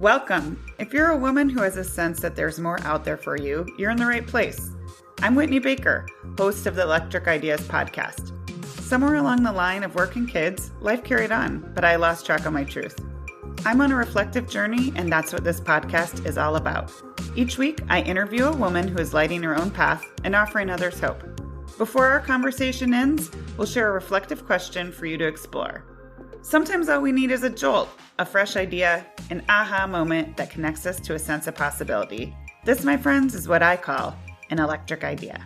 Welcome. If you're a woman who has a sense that there's more out there for you, you're in the right place. I'm Whitney Baker, host of the Electric Ideas podcast. Somewhere along the line of work and kids, life carried on, but I lost track of my truth. I'm on a reflective journey, and that's what this podcast is all about. Each week, I interview a woman who is lighting her own path and offering others hope. Before our conversation ends, we'll share a reflective question for you to explore. Sometimes all we need is a jolt, a fresh idea, an aha moment that connects us to a sense of possibility. This, my friends, is what I call an electric idea.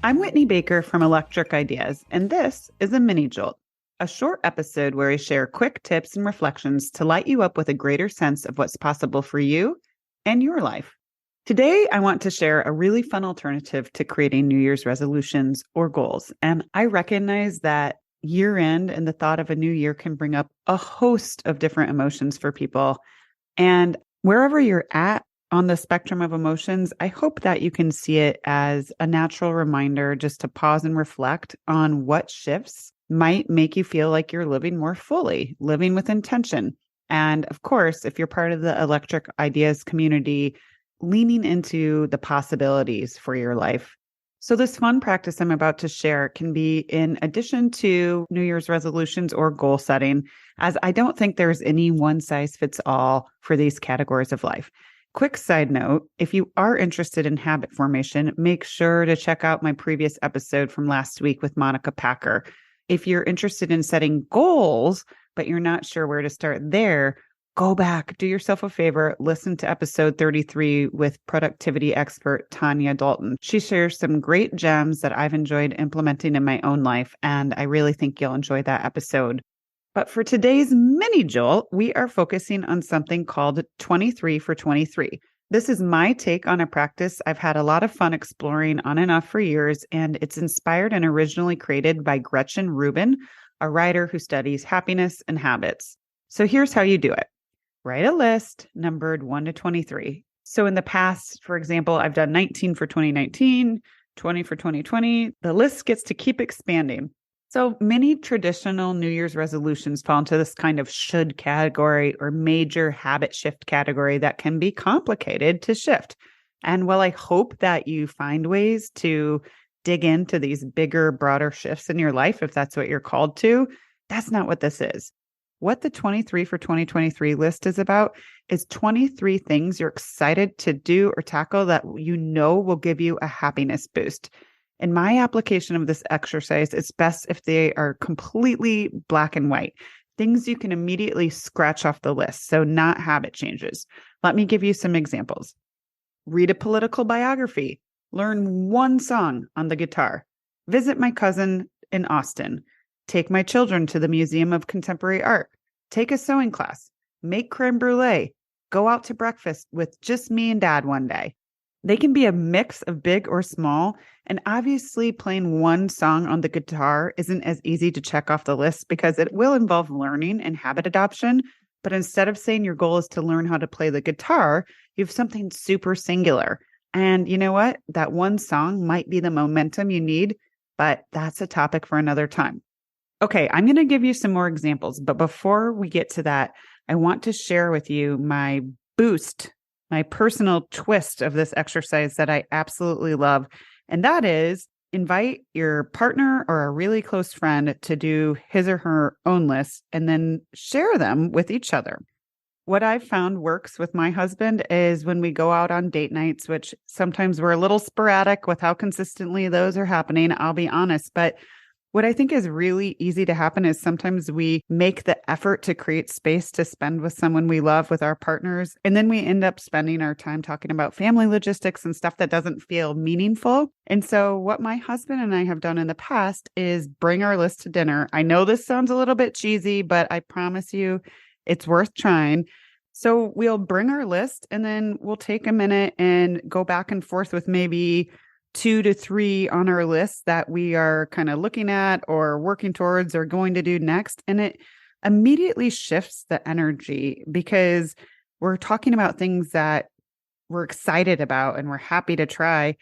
I'm Whitney Baker from Electric Ideas, and this is a mini jolt, a short episode where I share quick tips and reflections to light you up with a greater sense of what's possible for you and your life. Today, I want to share a really fun alternative to creating New Year's resolutions or goals, and I recognize that year end and the thought of a new year can bring up a host of different emotions for people. And wherever you're at on the spectrum of emotions, I hope that you can see it as a natural reminder just to pause and reflect on what shifts might make you feel like you're living more fully, living with intention. And of course, if you're part of the Electric Ideas community, leaning into the possibilities for your life. So this fun practice I'm about to share can be in addition to New Year's resolutions or goal setting, as I don't think there's any one size fits all for these categories of life. Quick side note, if you are interested in habit formation, make sure to check out my previous episode from last week with Monica Packer. If you're interested in setting goals, but you're not sure where to start there, go back, do yourself a favor, listen to episode 33 with productivity expert Tanya Dalton. She shares some great gems that I've enjoyed implementing in my own life, and I really think you'll enjoy that episode. But for today's mini jolt, we are focusing on something called 23 for 23. This is my take on a practice I've had a lot of fun exploring on and off for years, and it's inspired and originally created by Gretchen Rubin, a writer who studies happiness and habits. So here's how you do it. Write a list numbered 1 to 23. So in the past, for example, I've done 19 for 2019, 20 for 2020. The list gets to keep expanding. So many traditional New Year's resolutions fall into this kind of should category or major habit shift category that can be complicated to shift. And while I hope that you find ways to dig into these bigger, broader shifts in your life, if that's what you're called to, that's not what this is. What the 23 for 2023 list is about is 23 things you're excited to do or tackle that you know will give you a happiness boost. In my application of this exercise, it's best if they are completely black and white, things you can immediately scratch off the list, so not habit changes. Let me give you some examples. Read a political biography, learn one song on the guitar, visit my cousin in Austin, take my children to the Museum of Contemporary Art, take a sewing class, make creme brulee, go out to breakfast with just me and dad one day. They can be a mix of big or small, and obviously playing one song on the guitar isn't as easy to check off the list because it will involve learning and habit adoption. But instead of saying your goal is to learn how to play the guitar, you have something super singular. And you know what? That one song might be the momentum you need, but that's a topic for another time. Okay, I'm going to give you some more examples, but before we get to that, I want to share with you my boost, my personal twist of this exercise that I absolutely love. And that is invite your partner or a really close friend to do his or her own list and then share them with each other. What I've found works with my husband is when we go out on date nights, which sometimes we're a little sporadic with how consistently those are happening, I'll be honest, but what I think is really easy to happen is sometimes we make the effort to create space to spend with someone we love, with our partners, and then we end up spending our time talking about family logistics and stuff that doesn't feel meaningful. And so what my husband and I have done in the past is bring our list to dinner. I know this sounds a little bit cheesy, but I promise you it's worth trying. So we'll bring our list and then we'll take a minute and go back and forth with maybe 2 to 3 on our list that we are kind of looking at or working towards or going to do next. And it immediately shifts the energy because we're talking about things that we're excited about and we're happy to try.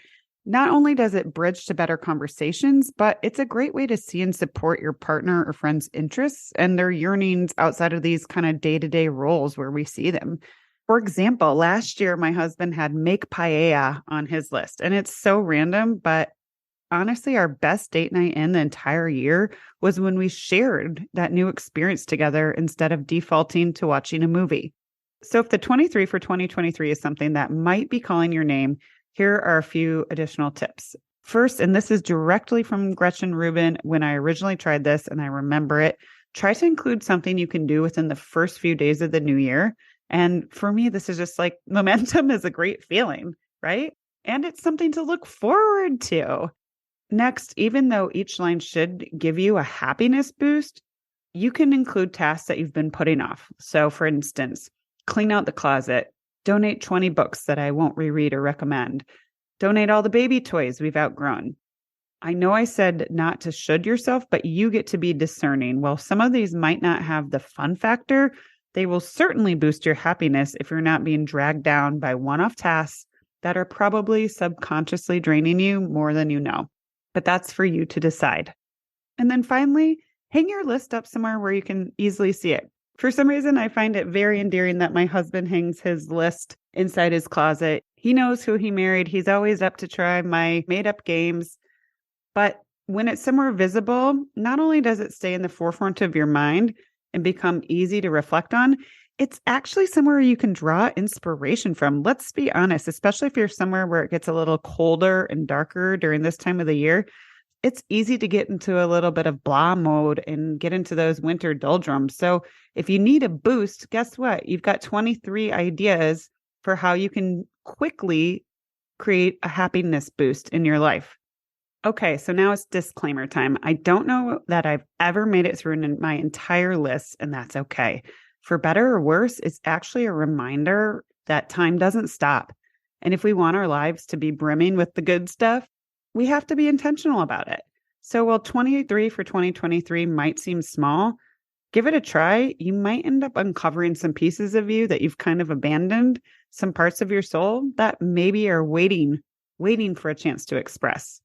Not only does it bridge to better conversations, but it's a great way to see and support your partner or friend's interests and their yearnings outside of these kind of day-to-day roles where we see them. For example, last year, my husband had make paella on his list, and it's so random, but honestly, our best date night in the entire year was when we shared that new experience together instead of defaulting to watching a movie. So, if the 23 for 2023 is something that might be calling your name, here are a few additional tips. First, and this is directly from Gretchen Rubin when I originally tried this and I remember it, try to include something you can do within the first few days of the new year. And for me, this is just like momentum is a great feeling, right? And it's something to look forward to. Next, even though each line should give you a happiness boost, you can include tasks that you've been putting off. So, for instance, clean out the closet, donate 20 books that I won't reread or recommend, donate all the baby toys we've outgrown. I know I said not to should yourself, but you get to be discerning. While some of these might not have the fun factor, they will certainly boost your happiness if you're not being dragged down by one-off tasks that are probably subconsciously draining you more than you know. But that's for you to decide. And then finally, hang your list up somewhere where you can easily see it. For some reason, I find it very endearing that my husband hangs his list inside his closet. He knows who he married. He's always up to try my made-up games. But when it's somewhere visible, not only does it stay in the forefront of your mind and become easy to reflect on, it's actually somewhere you can draw inspiration from. Let's be honest, especially if you're somewhere where it gets a little colder and darker during this time of the year, it's easy to get into a little bit of blah mode and get into those winter doldrums. So if you need a boost, guess what? You've got 23 ideas for how you can quickly create a happiness boost in your life. Okay, so now it's disclaimer time. I don't know that I've ever made it through my entire list, and that's okay. For better or worse, it's actually a reminder that time doesn't stop. And if we want our lives to be brimming with the good stuff, we have to be intentional about it. So while 23 for 2023 might seem small, give it a try. You might end up uncovering some pieces of you that you've kind of abandoned, some parts of your soul that maybe are waiting for a chance to express.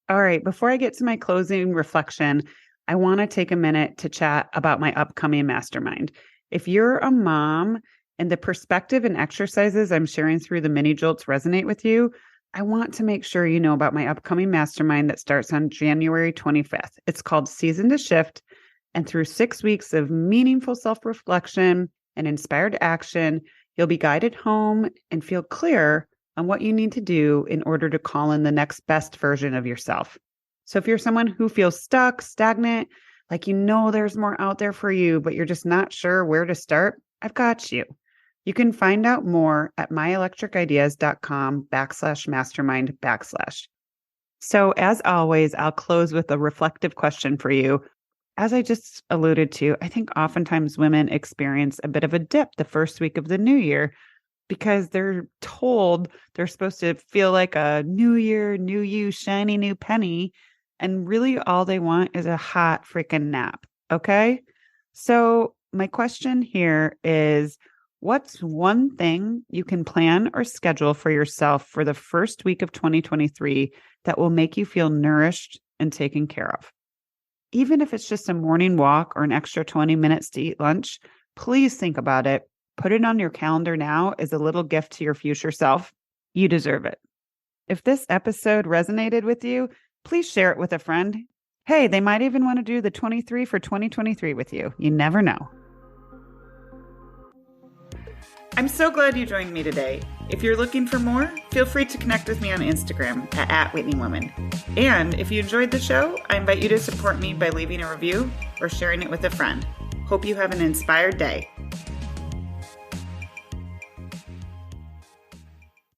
All right, before I get to my closing reflection, I want to take a minute to chat about my upcoming mastermind. If you're a mom and the perspective and exercises I'm sharing through the mini jolts resonate with you, I want to make sure you know about my upcoming mastermind that starts on January 25th. It's called Season to Shift, and through 6 weeks of meaningful self-reflection and inspired action, you'll be guided home and feel clear on what you need to do in order to call in the next best version of yourself. So if you're someone who feels stuck, stagnant, like you know there's more out there for you, but you're just not sure where to start, I've got you. You can find out more at myelectricideas.com/mastermind/. So as always, I'll close with a reflective question for you. As I just alluded to, I think oftentimes women experience a bit of a dip the first week of the new year because they're told they're supposed to feel like a new year, new you, shiny new penny. And really all they want is a hot freaking nap. Okay. So my question here is, what's one thing you can plan or schedule for yourself for the first week of 2023 that will make you feel nourished and taken care of? Even if it's just a morning walk or an extra 20 minutes to eat lunch, please think about it. Put it on your calendar now as a little gift to your future self. You deserve it. If this episode resonated with you, please share it with a friend. Hey, they might even want to do the 23 for 2023 with you. You never know. I'm so glad you joined me today. If you're looking for more, feel free to connect with me on Instagram at @WhitneyWoman. And if you enjoyed the show, I invite you to support me by leaving a review or sharing it with a friend. Hope you have an inspired day.